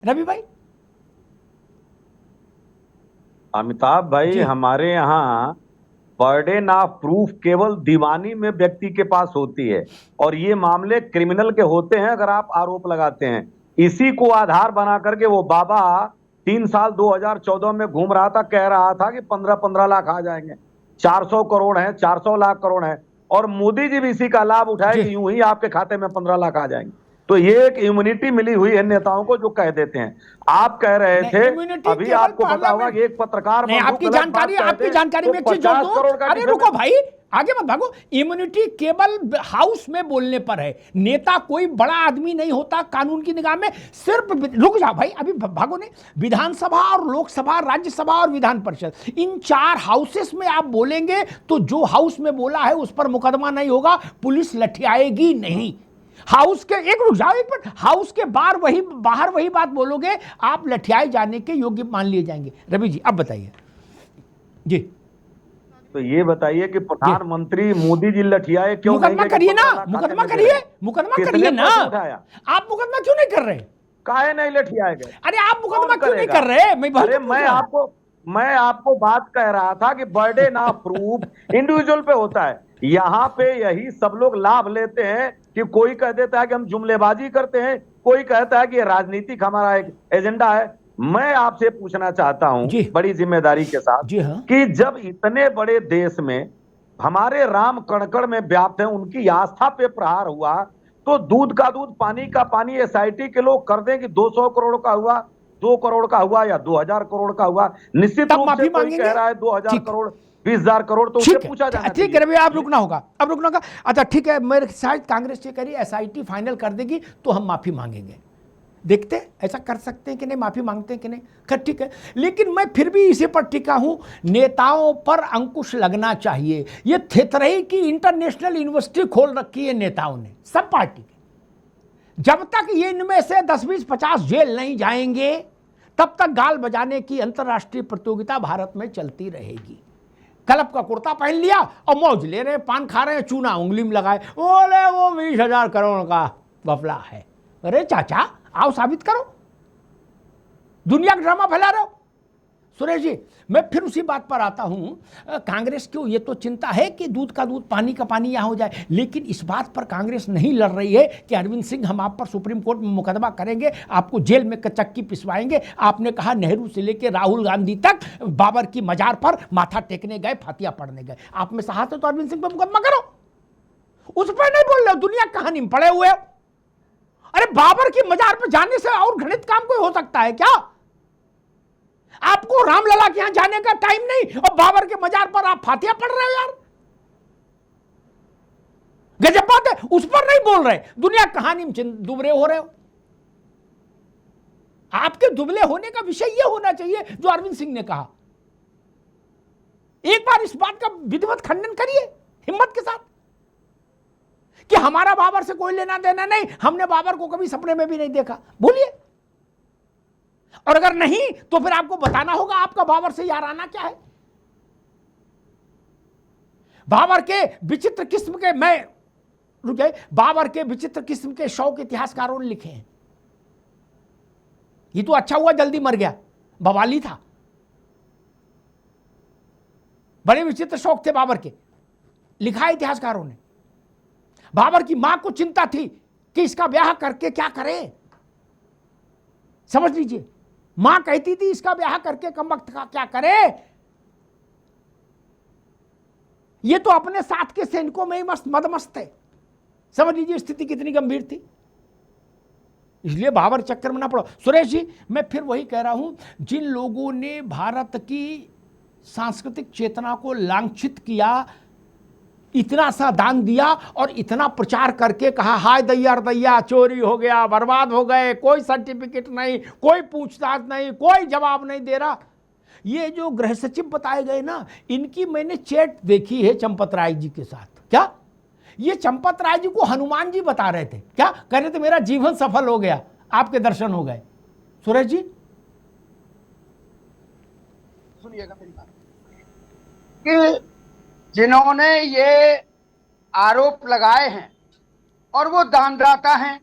रवि भाई। अमिताभ भाई, जी हमारे यहाँ बर्डन ऑफ प्रूफ केवल दीवानी में व्यक्ति के पास होती है, और ये मामले क्रिमिनल के होते हैं अगर आप आरोप लगाते हैं। इसी को आधार बना करके वो बाबा 3 साल 2014 में घूम रहा था, कह रहा था कि 15-15 लाख आ जाएंगे। 400 करोड़ है, 400 लाख करोड़ है, और मोदी जी भी इसी का लाभ उठाए जी। कि यूं ही आपके खाते में 15 लाख आ जाएंगे। तो ये एक इम्यूनिटी मिली हुई है नेताओं को जो कह देते हैं। आप कह रहे नहीं, थे, इम्यूनिटी अभी केवल आपको पता होगा पार्लियामेंट। कि एक पत्रकार नहीं, बंधु गलत बात कह आपकी दे जानकारी तो में एक चीज जोड़ 50 दूं। करोड़ का अरे रुको डिफेमेशन। भाई, आगे मत भागो। इम्यूनिटी केवल हाउस में बोलने पर है। नेता कोई बड़ा आदमी नहीं होता कानून की निगाह में। सिर्फ रुक जाओ भाई, अभी भागो नहीं। विधानसभा और लोकसभा, राज्यसभा और विधान परिषद, इन 4 हाउसेस में आप बोलेंगे तो जो हाउस में बोला है उस पर मुकदमा नहीं होगा, पुलिस लठियाएगी नहीं। हाउस के एक रुक जाओ एक मिनट, हाउस के बाहर वही बात बोलोगे, आप लठियाए जाने के योग्य मान लिए जाएंगे। रवि जी अब बताइए। जी तो ये बताइए कि जी। प्रधानमंत्री मोदी जी लठियाए क्यों नहीं मुकदमा गए कि करिए ना, 15 लाख खाते मुकदमा में दे रहे करिए, हैं? मुकदमा करिए किसने ना। प्रश्न उठाया? आप मुकदमा क्यों नहीं कर रहे? काहे नहीं लठियाए गए? अरे आप मुकदमा कौन क्यों नहीं करेगा? कर रहे? मैं वही अरे तो पूछ रहा हूं। मैं आपको बात कह रहा था कि बर्डन ऑफ प्रूफ इंडिविजुअल पे होता है। यहाँ पे यही सब लोग लाभ लेते हैं कि कोई कह देता है कि हम जुमलेबाजी करते हैं, कोई कहता है कि ये राजनीतिक हमारा एक एजेंडा है। मैं आपसे पूछना चाहता हूं जी बड़ी जिम्मेदारी के साथ जी हाँ। कि जब इतने बड़े देश में हमारे राम कणकण में व्याप्त है, उनकी आस्था पे प्रहार हुआ, तो दूध का दूध पानी का पानी एसआईटी के लोग कर दें कि 200 करोड़ का हुआ, 2 करोड़ का हुआ या 2000 करोड़ का हुआ। निश्चित तब रूप से माफी कोई कह मांगेंगे। रहा है 2000 ठीक, करोड़ 20,000 करोड़, तो उसे ठीक है, पूछा जाना ठीक है चाहिए। रवि, आप रुकना होगा, अब रुकना होगा। अच्छा ठीक है, मेरे शायद कांग्रेस ये करी एसआईटी फाइनल कर देगी तो हम माफी मांगेंगे। देखते हैं ऐसा कर सकते हैं कि नहीं, माफी मांगते हैं कि नहीं। खैर ठीक है, लेकिन मैं फिर भी इसी पर टिका हूं, नेताओं पर अंकुश लगना चाहिए। ये थेतरही की इंटरनेशनल यूनिवर्सिटी खोल रखी है नेताओं ने, सब पार्टी के। जब तक ये इनमें से 10-20-50 जेल नहीं जाएंगे तब तक गाल बजाने की अंतर्राष्ट्रीय प्रतियोगिता भारत में चलती रहेगी। कलप का कुर्ता पहन लिया और मौज ले रहे, पान खा रहे हैं, चूना उंगली में लगाए, बोले वो 20,000 करोड़ का घपला है। अरे चाचा आओ साबित करो, दुनिया का ड्रामा फैला रहे हो। सुरेश जी मैं फिर उसी बात पर आता हूं, कांग्रेस को ये तो चिंता है कि दूध का दूध पानी का पानी यहां हो जाए, लेकिन इस बात पर कांग्रेस नहीं लड़ रही है कि अरविंद सिंह हम आप पर सुप्रीम कोर्ट में मुकदमा करेंगे, आपको जेल में चक्की पिसवाएंगे। आपने कहा नेहरू से लेकर राहुल गांधी तक बाबर की मजार पर माथा टेकने गए, फातिया पढ़ने गए। आप में साहस है तो अरविंद सिंह पर मुकदमा करो, उस पर नहीं बोल रहे हो, दुनिया कहानी में पड़े हुए हो। अरे बाबर की मजार पर जाने से और घृणित काम कोई हो सकता है क्या? आपको रामलला के यहां जाने का टाइम नहीं और बाबर के मजार पर आप फातिया पढ़ रहे हो यार, गजब बात है। उस पर नहीं बोल रहे, दुनिया कहानी में दुबले हो रहे हो। आपके दुबले होने का विषय यह होना चाहिए जो अरविंद सिंह ने कहा। एक बार इस बात का विधिवत खंडन करिए हिम्मत के साथ कि हमारा बाबर से कोई लेना देना नहीं, हमने बाबर को कभी सपने में भी नहीं देखा, बोलिए। और अगर नहीं तो फिर आपको बताना होगा आपका बाबर से याराना क्या है। बाबर के विचित्र किस्म के, मैं रुक जाए, बाबर के विचित्र किस्म के शौक इतिहासकारों ने लिखे हैं। ये तो अच्छा हुआ जल्दी मर गया, बवाली था। बड़े विचित्र शौक थे बाबर के, लिखा है इतिहासकारों ने। बाबर की मां को चिंता थी कि इसका ब्याह करके क्या करें, समझ लीजिए। मां कहती थी इसका ब्याह करके कमबख्त का क्या करे, ये तो अपने साथ के सैनिकों में ही मदमस्त थे। समझ लीजिए स्थिति कितनी गंभीर थी, इसलिए बाबर चक्कर में ना पड़ो। सुरेश जी मैं फिर वही कह रहा हूं, जिन लोगों ने भारत की सांस्कृतिक चेतना को लांछित किया, इतना सा दान दिया और इतना प्रचार करके कहा हाय दैया चोरी हो गया, बर्बाद हो गए, कोई सर्टिफिकेट नहीं, कोई पूछताछ नहीं, कोई जवाब नहीं दे रहा। ये जो गृह सचिव बताए गए ना, इनकी मैंने चैट देखी है चंपत राय जी के साथ। क्या ये चंपत राय जी को हनुमान जी बता रहे थे क्या? कह रहे थे मेरा जीवन सफल हो गया, आपके दर्शन हो गए। सुरेश जी सुनिएगा मेरी बात कि जिन्होंने ये आरोप लगाए हैं और वो दानदाता हैं,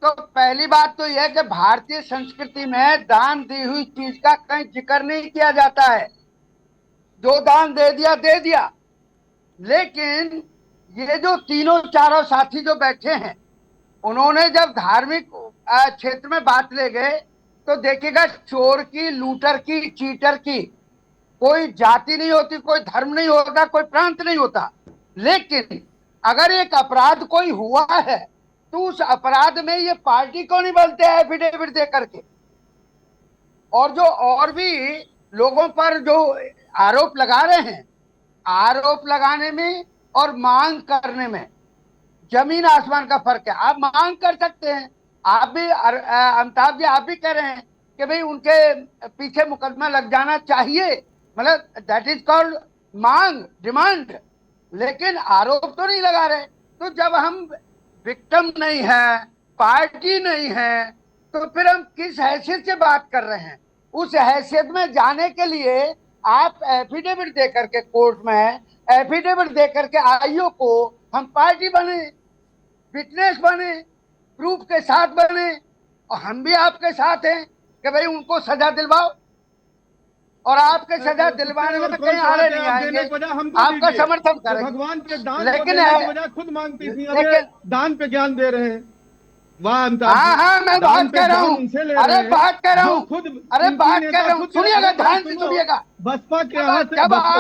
तो पहली बात तो यह है कि भारतीय संस्कृति में दान दी हुई चीज का कहीं जिक्र नहीं किया जाता है। जो दान दे दिया। लेकिन ये जो तीनों चारों साथी जो बैठे हैं, उन्होंने जब धार्मिक क्षेत्र में बात ले गए तो देखिएगा, चोर की, लूटर की, चीटर की कोई जाति नहीं होती, कोई धर्म नहीं होता, कोई प्रांत नहीं होता। लेकिन अगर एक अपराध कोई हुआ है तो उस अपराध में ये पार्टी को नहीं बोलते हैं एफिडेविट दे करके। और जो और भी लोगों पर जो आरोप लगा रहे हैं, आरोप लगाने में और मांग करने में जमीन आसमान का फर्क है। आप मांग कर सकते हैं, आप भी अमिताभ जी आप भी कह रहे हैं कि भाई उनके पीछे मुकदमा लग जाना चाहिए, मतलब दैट इज कॉल्ड मांग, डिमांड। लेकिन आरोप तो नहीं लगा रहे। तो जब हम विक्टिम नहीं है, पार्टी नहीं है, तो फिर हम किस हैसियत से बात कर रहे हैं? उस हैसियत में जाने के लिए आप एफिडेविट दे करके, कोर्ट में एफिडेविट दे करके आईओ को हम पार्टी बने, विटनेस बने, प्रूफ के साथ बने, और हम भी आपके साथ हैं कि भाई उनको सजा दिलवाओ। और आपके सजा दिलवाने में कहीं आड़े नहीं आएंगे, आपका समर्थन करेंगे। भगवान के दान लेकिन खुद मांगती थी, अब दान पे ज्ञान दे रहे हैं। हाँ, मैं बात कर रहा हूँ, अरे बात कर रहा हूँ, अरे बात कर रहा हूँ, सुनिएगा, ध्यान से सुनिएगा। बसपा के यहाँ से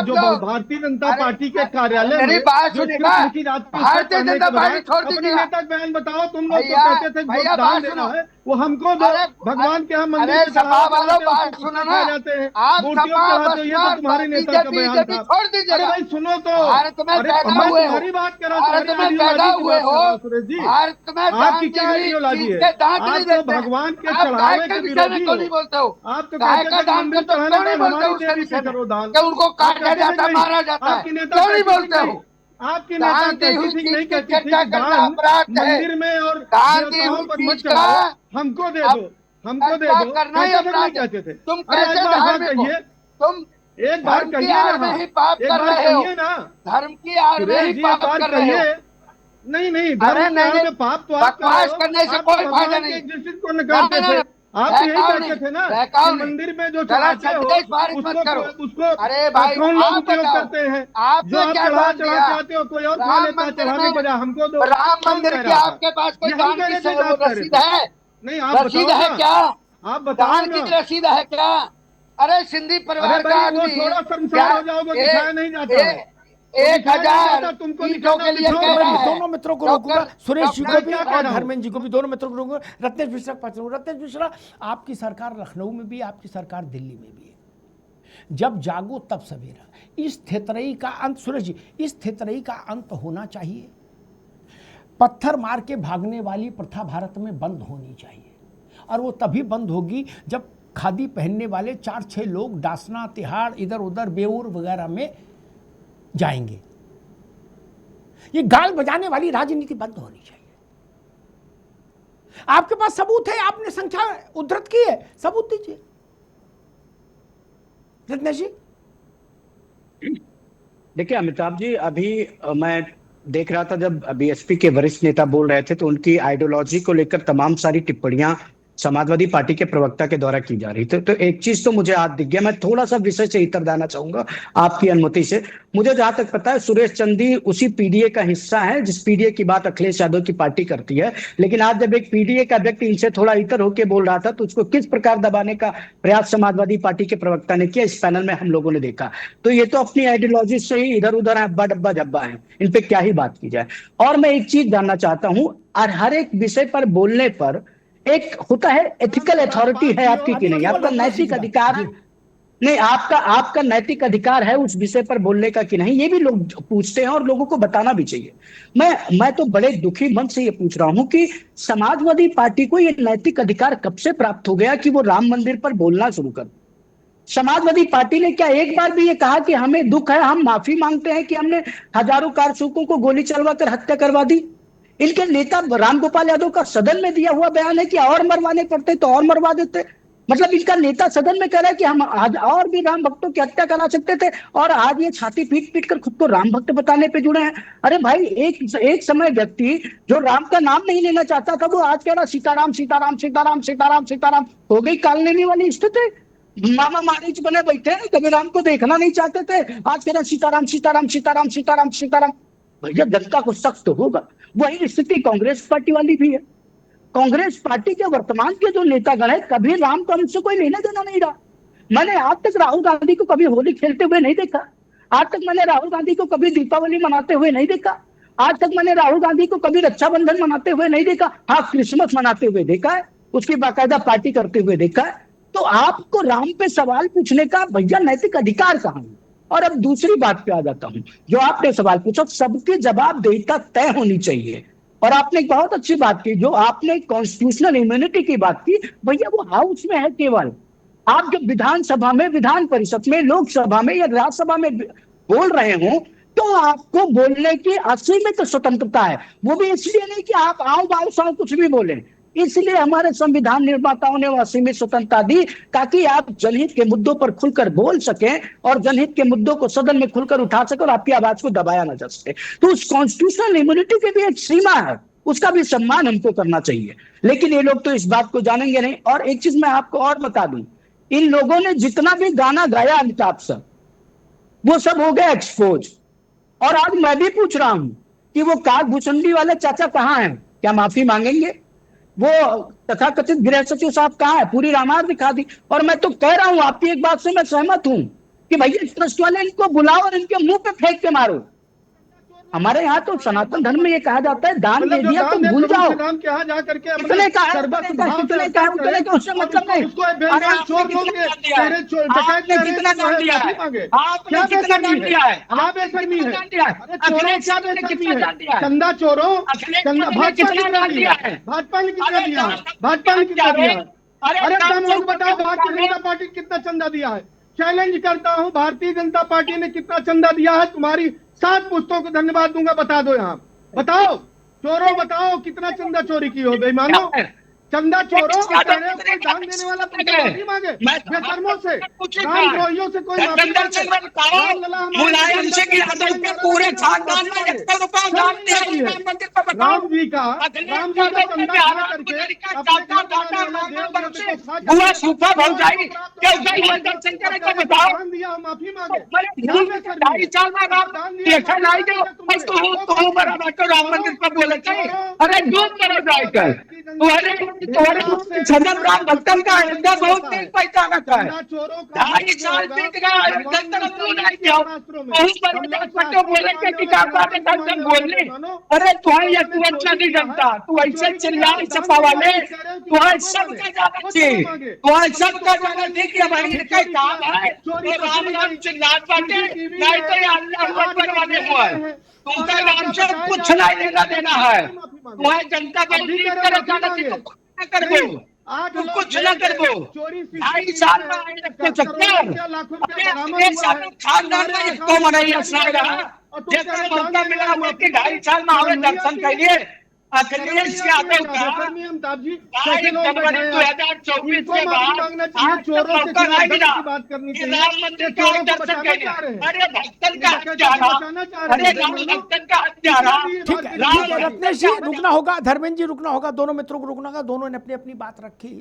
जो भारतीय जनता पार्टी के कार्यालय में मेरी बात सुनिएगा, भारतीय जनता पार्टी छोड़ दीजिएगा। नेता बयान बताओ, तुम लोग तो कहते थे जो दान देना है वो हमको दो, भगवान के यहाँ मंदिर में सपा वालों बात सुनो ना, आप तुम्हारे नेता का बयान था। छोड़ दीजिएगा भाई सुनो तो, भारत में पैदा हुए हो, बात करा, भारत में पैदा हुए हो, भारत में आपकी क्या आइडियोलॉजी है? आप तो भगवान के चढ़ावे के विरोधी हो। नहीं बोलते हो, आप तो गाय का दान मंदिर तो चढ़ाने नहीं में बोलते हो, हमारी देवी से करो दान, कि उनको काटा जाता, मारा जाता है, क्यों नहीं बोलते हो? आपकी नेता कहती थी, नहीं कहती थी दान मंदिर में और देवताओं पर मत चढ़ाओ, हमको दे दो, हमको दे दो, करना ही अपराध कहते थे। तुम कैसे धार्मिक हो? तुम एक बार कहिए ना, ही पाप कर रहे हो, धर्म की आड़ में ही पाप कर रहे हो। नहीं धर्म में पाप तो आप करने से कोई फायदा नहीं। को नकारते थे, आप यही कहते थे ना कि मंदिर में जो चढ़ाते हो उसको अरे भाई कौन लोग उपयोग करते हैं? जो आप चढ़ा चाहते हो कोई और खा लेता, चढ़ाने बजा हमको दो। राम मंदिर की आपके पास कोई दान की रसीद है? नहीं, आप रसीद है क्या? आप बताओ दान की रसीद है क्या? अरे सिंधी परिवार का आदमी, थोड़ा शर्मसार हो जाओगे, दिखाया नहीं जाता। 1000 ईंटों के लिए कह रहा है। दोनों मित्रों को रोकूंगा, सुरेश जी को भी और धर्मेंद्र जी को भी, दोनों मित्रों को रोकूंगा। रत्नेश मिश्रा पहुंचूंगा। रत्नेश मिश्रा, आपकी सरकार लखनऊ में भी है, आपकी सरकार दिल्ली में भी है। जब जागो तब सवेरा, इस थेतरई का अंत, सुरेश जी, इस थेतरई का अंत होना चाहिए। पत्थर मार के भागने वाली प्रथा भारत में बंद होनी चाहिए, और वो तभी बंद होगी जब खादी पहनने वाले 4-6 लोग डासना, तिहाड़, इधर उधर बेऊर वगैरह में जाएंगे। ये गाल बजाने वाली राजनीति बंद होनी चाहिए। आपके पास सबूत है, आपने संख्या उद्धृत की है, सबूत दीजिए रत्नेश जी। देखिए अमिताभ जी, अभी मैं देख रहा था जब बीएसपी के वरिष्ठ नेता बोल रहे थे तो उनकी आइडियोलॉजी को लेकर तमाम सारी टिप्पणियां समाजवादी पार्टी के प्रवक्ता के द्वारा की जा रही थी। तो एक चीज तो मुझे आज दिख गया, मैं थोड़ा सा विषय से इतर जाना चाहूंगा आपकी अनुमति से। मुझे जहां तक पता है सुरेश चंदी उसी पीडीए का हिस्सा है जिस पीडीए की बात अखिलेश यादव की पार्टी करती है। लेकिन आज जब एक पीडीए का व्यक्ति इनसे थोड़ा इतर होकर बोल रहा था तो उसको किस प्रकार दबाने का प्रयास समाजवादी पार्टी के प्रवक्ता ने किया, इस पैनल में हम लोगों ने देखा। तो ये तो अपनी आइडियोलॉजी से ही इधर उधर है, डब्बा जब्बा है, इन पे क्या ही बात की जाए। और मैं एक चीज जानना चाहता हूं, और हर एक विषय पर बोलने पर एक होता है, एथिकल अथॉरिटी है आपकी कि नहीं, आपका नैतिक अधिकार नहीं, आपका नैतिक अधिकार है उस विषय पर बोलने का कि नहीं, ये भी लोग पूछते हैं और लोगों को बताना भी चाहिए। मैं तो बड़े दुखी मन से ये पूछ रहा हूं कि समाजवादी पार्टी को ये नैतिक अधिकार कब से प्राप्त हो गया कि वो राम मंदिर पर बोलना शुरू कर। समाजवादी पार्टी ने क्या एक बार भी ये कहा कि हमें दुख है, हम माफी मांगते हैं कि हमने हजारों कारतूसों को गोली चलवाकर हत्या करवा दी? इनके नेता रामगोपाल यादव का सदन में दिया हुआ बयान है कि और मरवाने पड़ते तो और मरवा देते। मतलब इनका नेता सदन में कह रहा है कि हम आज और भी राम भक्तों की हत्या करा सकते थे और आज ये छाती पीट पीट कर खुद को राम भक्त बताने पे जुड़े हैं। अरे भाई, एक समय व्यक्ति जो राम का नाम नहीं लेना चाहता था वो आज कह रहा सीताराम सीताराम सीताराम सीताराम सीताराम। हो गई काल लेने वाली स्थिति। मामा मारीच बने बैठे हैं, कभी राम को देखना नहीं चाहते थे, आज कह रहे सीताराम सीताराम सीताराम सीताराम सीताराम। भैया जनता को सख्त होगा। वही स्थिति कांग्रेस पार्टी वाली भी है। कांग्रेस पार्टी के वर्तमान के जो नेतागण है, कभी राम का उनसे कोई लेना देना नहीं रहा। मैंने आज तक राहुल गांधी को कभी होली खेलते हुए नहीं देखा। आज तक मैंने राहुल गांधी को कभी दीपावली मनाते हुए नहीं देखा। आज तक मैंने राहुल गांधी को कभी रक्षाबंधन मनाते हुए नहीं देखा। हाँ, क्रिसमस मनाते हुए देखा है, उसकी बाकायदा पार्टी करते हुए देखा है। तो आपको राम पे सवाल पूछने का भैया नैतिक अधिकार कहाँ है? और अब दूसरी बात पे आ जाता हूं, जो आपने सवाल पूछा, सबकी जवाबदेहिता तय होनी चाहिए। और आपने एक बहुत अच्छी बात की, जो आपने कॉन्स्टिट्यूशनल इम्यूनिटी की बात की, भैया वो हाउस में है केवल। आप जब विधानसभा में, विधान परिषद में, लोकसभा में या राज्यसभा में बोल रहे हो तो आपको बोलने की असीमित स्वतंत्रता है। वो भी इसलिए नहीं कि आप आओ बाओ साओ कुछ भी बोले, इसलिए हमारे संविधान निर्माताओं ने वो असीमित स्वतंत्रता दी ताकि आप जनहित के मुद्दों पर खुलकर बोल सकें और जनहित के मुद्दों को सदन में खुलकर उठा सके और आपकी आवाज को दबाया ना जा सके। तो उस कॉन्स्टिट्यूशनल इम्यूनिटी की भी एक सीमा है, उसका भी सम्मान हमको करना चाहिए। लेकिन ये लोग तो इस बात को जानेंगे नहीं। और एक चीज मैं आपको और बता दूं, इन लोगों ने जितना भी गाना गाया अमिताभ सर, वो सब हो गया एक्सपोज। और आज मैं भी पूछ रहा हूं कि वो कार भूषणी वाले चाचा कहाँ हैं? क्या माफी मांगेंगे? वो तथाकथित गृह सचिव साहब कहाँ है? पूरी रामायण दिखा दी। और मैं तो कह रहा हूं, आपकी एक बात से मैं सहमत हूं कि भैया ट्रस्ट वाले इनको बुलाओ और इनके मुंह पे फेंक के मारो। हमारे यहाँ तो सनातन धर्म में ये कहा जाता है, दान दे दिया तो भूल जाओ। राम के यहाँ जा करके कितने का है, कितने का है, उससे मतलब नहीं। अरे आपने कितना दान दिया है? आपने कितना दान दिया है? बेशर्मी है, अखिलेश यादव ने कितना दान दिया है? चंदा चोरों, चंदा भाजपा कितना दान दिया है? भाजपा ने कितना दिया है? भाजपा ने कितना दिया है? अरे तुम लोग बताओ, भारतीय जनता पार्टी कितना चंदा दिया है? चैलेंज करता हूं, भारतीय जनता पार्टी ने कितना चंदा दिया है? तुम्हारी 7 पुस्तकों को धन्यवाद दूंगा, बता दो। यहाँ बताओ, चोरों बताओ कितना चंदा चोरी की हो बेईमानो। चंदा चोरों, कोई दान देने वाला माफी मांगे बेशर्मों से, रामद्रोहियों से कोई मुलायम सिंह यादव के पूरे खानदान में 100 रुपया दान दिया राम जी का चंदा खा करके बुआ सूफा भौजाई दर्शन करे तो बताओ। दान दिया, माफी मांगे। 2.5 साल में राम देखा लाई दो तो बड़ा बैठो राम मंदिर पर बोले थे। अरे दूध करो जाकर तुम्हारे सदन राम भक्तन का अयोध्या बहुत तेज पहचानत है। 2.5 साल बीत गया, बोले के दर्शन बोलने। अरे तुम्हारी ये तू अच्छा नहीं जनता, तू ऐसे चिल्लाए सपा वाले, तुम्हारे सबका जाना चाहिए, तुम्हारे सबका जाना चाहिए कि हमारी इनका काम है तो राम नाम चिल्लात बाटे, नहीं तो ये अल्लाह अकबर वाले हुआ है। तुमका नाम से कुछ नहीं लेना देना है। तुम्हारी जनता बंदी कर जाना चाहिए, कर दो, तुम कुछ न कर दो। 2.5 साल में आए रखते चक्कर खानदान में इसको मनाइए जैसा मौका मिला हमें कि 2.5 साल में हमें दर्शन करिए। अखिलेश यादव का 2024 के बाद राम मंदिर का दर्शन करिए। अरे भक्तन का हत्यारा, अरे राम भक्तन का हत्यारा। ठीक है रत्नेश जी, रुकना होगा, धर्मेंद्र जी रुकना होगा, दोनों मित्रों को रुकना होगा। दोनों ने अपनी अपनी बात रखी।